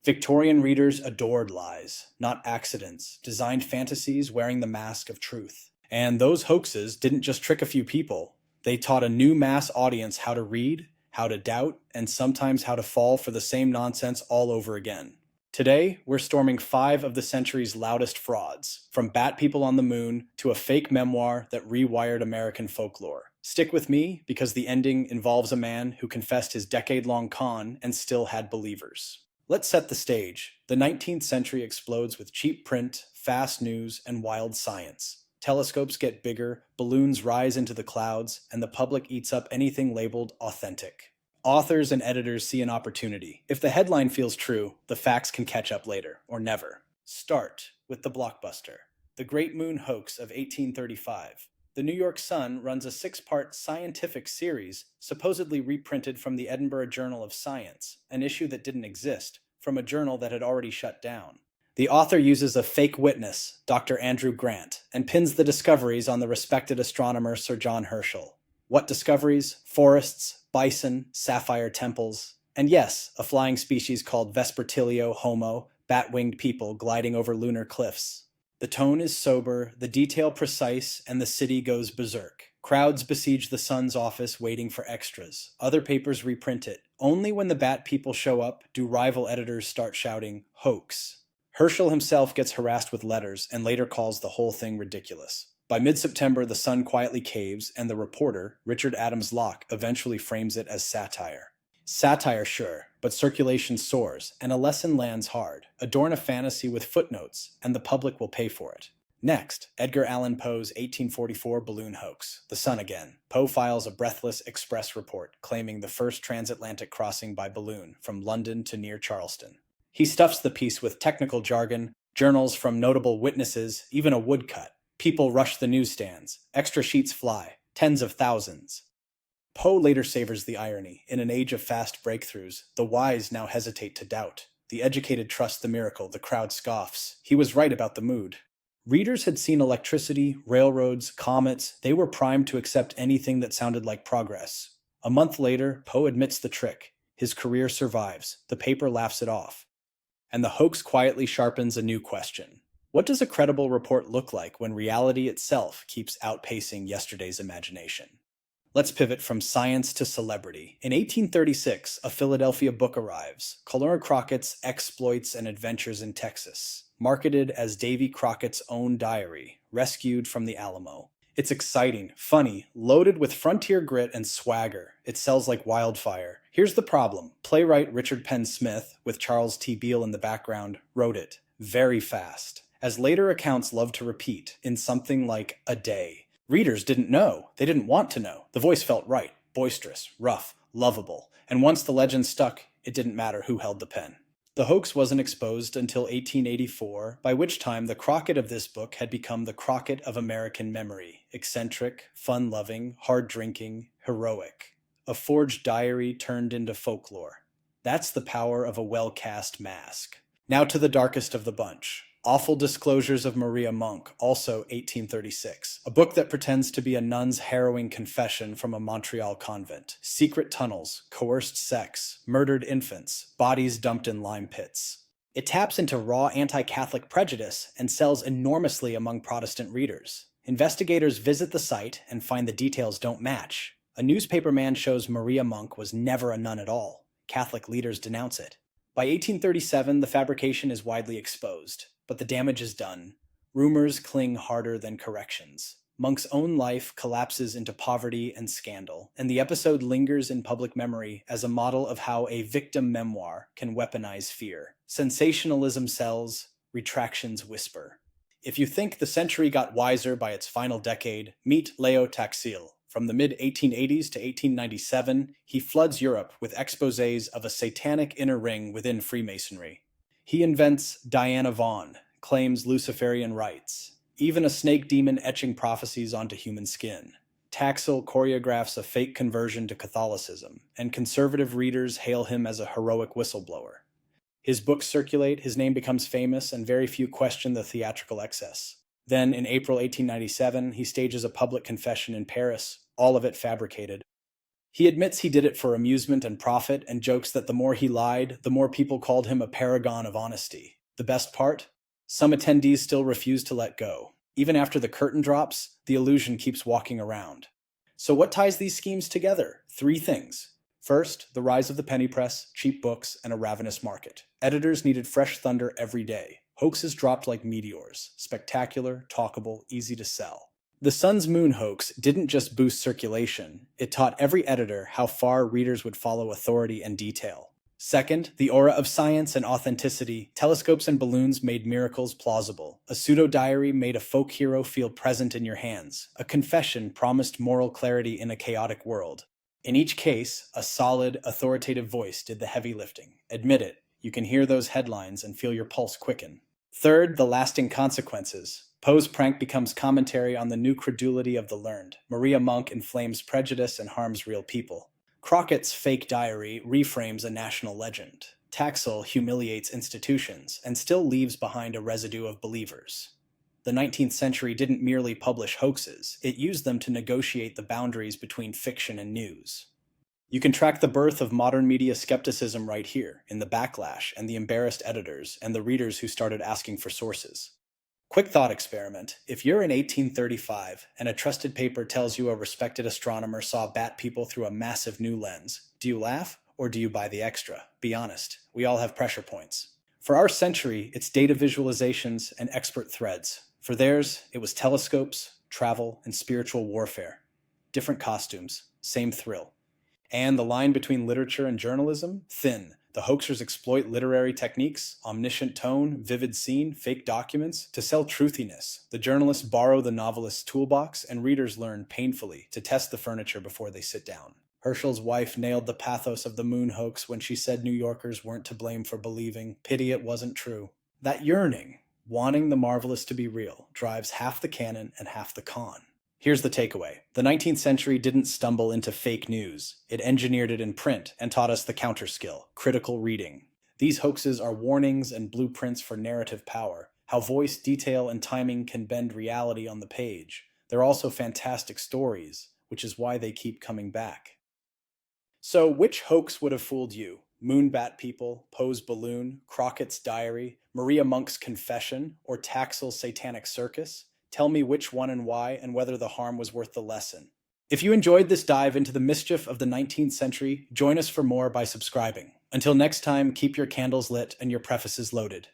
Victorian readers adored lies, not accidents, designed fantasies wearing the mask of truth. And those hoaxes didn't just trick a few people. They taught a new mass audience how to read, how to doubt, and sometimes how to fall for the same nonsense all over again. Today, we're storming 5 of the century's loudest frauds, from Bat People on the Moon to a fake memoir that rewired American folklore. Stick with me, because the ending involves a man who confessed his decade-long con and still had believers. Let's set the stage. The 19th century explodes with cheap print, fast news, and wild science. Telescopes get bigger, balloons rise into the clouds, and the public eats up anything labeled authentic. Authors and editors see an opportunity. If the headline feels true, the facts can catch up later, or never. Start with the blockbuster, The Great Moon Hoax of 1835. The New York Sun runs a 6-part scientific series, supposedly reprinted from the Edinburgh Journal of Science, an issue that didn't exist, from a journal that had already shut down. The author uses a fake witness, Dr. Andrew Grant, and pins the discoveries on the respected astronomer Sir John Herschel. What discoveries? Forests, bison, sapphire temples, and yes, a flying species called Vespertilio homo, bat-winged people gliding over lunar cliffs. The tone is sober, the detail precise, and the city goes berserk. Crowds besiege the Sun's office waiting for extras. Other papers reprint it. Only when the Bat People show up do rival editors start shouting, "Hoax." Herschel himself gets harassed with letters and later calls the whole thing ridiculous. By mid-September, the Sun quietly caves, and the reporter, Richard Adams Locke, eventually frames it as satire. Satire, sure, but circulation soars, and a lesson lands hard. Adorn a fantasy with footnotes, and the public will pay for it. Next, Edgar Allan Poe's 1844 Balloon Hoax, The Sun Again. Poe files a breathless express report claiming the first transatlantic crossing by balloon from London to near Charleston. He stuffs the piece with technical jargon, journals from notable witnesses, even a woodcut. People rush the newsstands. Extra sheets fly. Tens of thousands. Poe later savors the irony. In an age of fast breakthroughs, the wise now hesitate to doubt. The educated trust the miracle, the crowd scoffs. He was right about the mood. Readers had seen electricity, railroads, comets. They were primed to accept anything that sounded like progress. A month later, Poe admits the trick. His career survives. The paper laughs it off. And the hoax quietly sharpens a new question. What does a credible report look like when reality itself keeps outpacing yesterday's imagination? Let's pivot from science to celebrity. In 1836, a Philadelphia book arrives, Colonel Crockett's Exploits and Adventures in Texas, marketed as Davy Crockett's own diary, rescued from the Alamo. It's exciting, funny, loaded with frontier grit and swagger. It sells like wildfire. Here's the problem. Playwright Richard Penn Smith, with Charles T. Beale in the background, wrote it very fast, as later accounts love to repeat, in something like a day. Readers didn't know. They didn't want to know. The voice felt right, boisterous, rough, lovable. And once the legend stuck, it didn't matter who held the pen. The hoax wasn't exposed until 1884, by which time the Crockett of this book had become the Crockett of American memory. Eccentric, fun-loving, hard-drinking, heroic. A forged diary turned into folklore. That's the power of a well-cast mask. Now to the darkest of the bunch. Awful Disclosures of Maria Monk, also 1836, a book that pretends to be a nun's harrowing confession from a Montreal convent. Secret tunnels, coerced sex, murdered infants, bodies dumped in lime pits. It taps into raw anti-Catholic prejudice and sells enormously among Protestant readers. Investigators visit the site and find the details don't match. A newspaperman shows Maria Monk was never a nun at all. Catholic leaders denounce it. By 1837, the fabrication is widely exposed. But the damage is done. Rumors cling harder than corrections. Monk's own life collapses into poverty and scandal, and the episode lingers in public memory as a model of how a victim memoir can weaponize fear. Sensationalism sells, retractions whisper. If you think the century got wiser by its final decade, meet Léo Taxil. From the mid-1880s to 1897, he floods Europe with exposés of a satanic inner ring within Freemasonry. He invents Diana Vaughan, claims Luciferian rights, even a snake demon etching prophecies onto human skin. Taxil choreographs a fake conversion to Catholicism, and conservative readers hail him as a heroic whistleblower. His books circulate, his name becomes famous, and very few question the theatrical excess. Then, in April 1897, he stages a public confession in Paris, all of it fabricated. He admits he did it for amusement and profit and jokes that the more he lied, the more people called him a paragon of honesty. The best part? Some attendees still refuse to let go. Even after the curtain drops, the illusion keeps walking around. So what ties these schemes together? Three things. First, the rise of the penny press, cheap books, and a ravenous market. Editors needed fresh thunder every day. Hoaxes dropped like meteors. Spectacular, talkable, easy to sell. The Sun's Moon Hoax didn't just boost circulation, it taught every editor how far readers would follow authority and detail. Second, the aura of science and authenticity. Telescopes and balloons made miracles plausible. A pseudo-diary made a folk hero feel present in your hands. A confession promised moral clarity in a chaotic world. In each case, a solid, authoritative voice did the heavy lifting. Admit it, you can hear those headlines and feel your pulse quicken. Third, the lasting consequences. Poe's prank becomes commentary on the new credulity of the learned. Maria Monk inflames prejudice and harms real people. Crockett's fake diary reframes a national legend. Taxil humiliates institutions and still leaves behind a residue of believers. The 19th century didn't merely publish hoaxes, it used them to negotiate the boundaries between fiction and news. You can track the birth of modern media skepticism right here, in the backlash and the embarrassed editors and the readers who started asking for sources. Quick thought experiment. If you're in 1835 and a trusted paper tells you a respected astronomer saw bat people through a massive new lens, do you laugh or do you buy the extra? Be honest. We all have pressure points. For our century, it's data visualizations and expert threads. For theirs, it was telescopes, travel, and spiritual warfare. Different costumes, same thrill. And the line between literature and journalism? Thin. The hoaxers exploit literary techniques, omniscient tone, vivid scene, fake documents, to sell truthiness. The journalists borrow the novelist's toolbox, and readers learn painfully to test the furniture before they sit down. Herschel's wife nailed the pathos of the moon hoax when she said New Yorkers weren't to blame for believing. Pity it wasn't true. That yearning, wanting the marvelous to be real, drives half the canon and half the con. Here's the takeaway. The 19th century didn't stumble into fake news. It engineered it in print and taught us the counter skill, critical reading. These hoaxes are warnings and blueprints for narrative power, how voice, detail, and timing can bend reality on the page. They're also fantastic stories, which is why they keep coming back. So, which hoax would have fooled you? Moonbat people, Poe's balloon, Crockett's diary, Maria Monk's confession, or Taxil's satanic circus? Tell me which one and why, and whether the harm was worth the lesson. If you enjoyed this dive into the mischief of the 19th century, join us for more by subscribing. Until next time, keep your candles lit and your prefaces loaded.